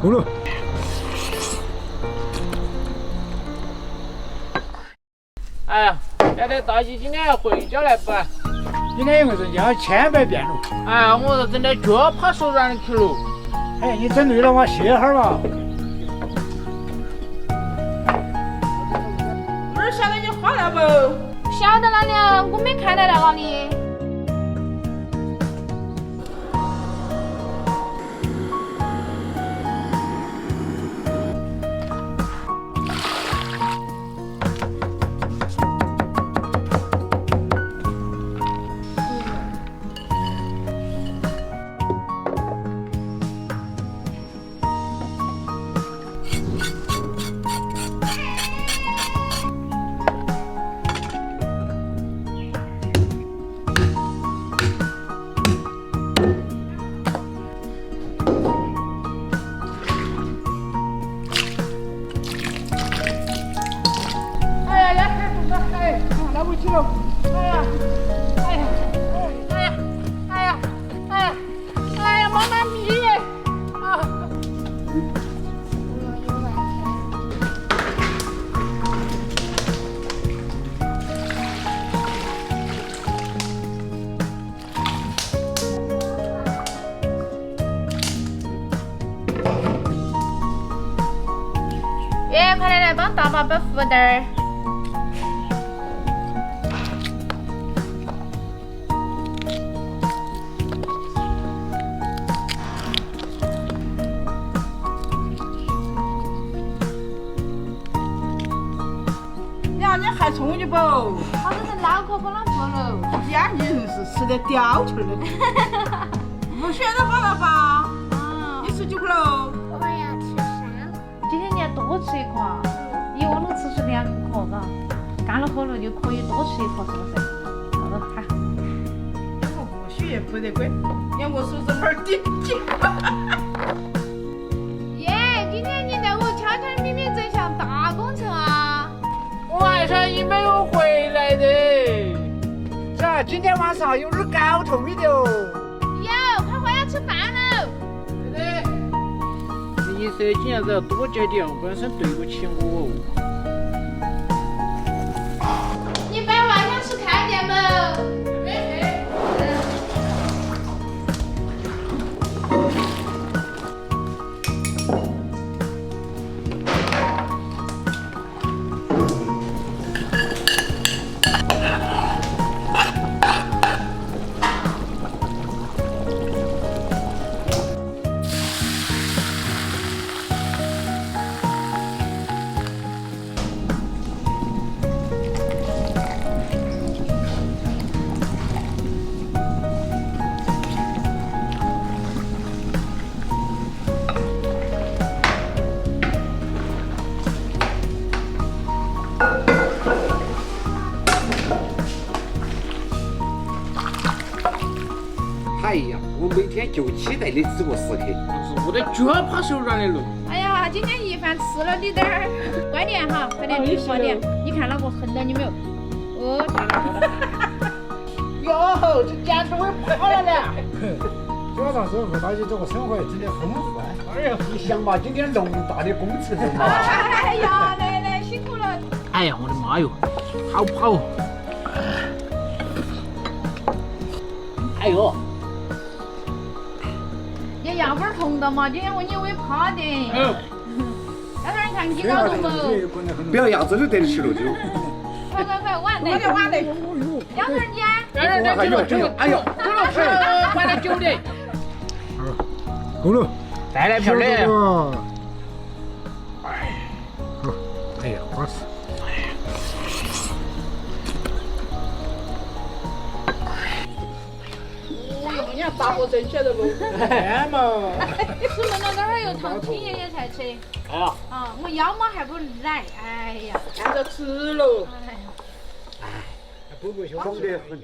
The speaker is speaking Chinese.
够了。哎呀，现在大姐今天要回家来不？今天因为人家千百遍了。哎，我这真的就要跑手软里去了。哎，你整累了嘛，歇会儿嘛。妹儿晓得你花了不？晓得了娘，我没看到在哪里。来不及了！哎呀，哎呀，哎呀，哎呀，哎呀，哎呀，妈妈咪耶！啊！耶，快来帮大宝宝扶点儿。呀，你还冲去不？他这是脑壳不啷破了？呀，你真是吃得掉球的。不选择好了吧？啊，你吃几块喽？我要吃3颗。今天你要多吃一颗啊！一窝能吃出2颗，嘎，干了喝了就可以多吃一颗，是不是？好的，好。我不许不得乖，让我手指门顶起。耶，今天你带我悄悄咪咪走向大工程啊！我还说你没有回来的。是啊，今天晚上有点搞头没得哦。有，快回来吃饭喽！对的。你说今天子要多交点，本身对不起我。你把万象室看见没？哎呀，我每天就期待你这个时刻。做的就要跑手软的了。哎呀，今天一饭吃了你点儿，乖点哈，快点吃快点。你看那个横到你没有？哦，对了。哟，这家头会跑了呢。晚上之后大家这个生活真的丰富啊！哎呀，你想嘛，今天农大的工程嘛。哎呀，奶奶辛苦了。哎呀，我的妈哟，好跑！哎呦，你牙缝痛的嘛？今天问你胃怕的。嗯。要不然看你搞动不？不要牙子都得吃了就。快快快，晚我的。晚嘞。杨二姐。让人家这个，哎呦，走了吃，快点酒的。够了。再来瓢的。哎呀，好吃。你看大伙挣起来了不？哎嘛。吃闷了，待会儿又糖青爷爷才吃。哎呀，啊，我腰嘛还不来，哎呀，按着吃喽。哎呀。补补休息。爽得很。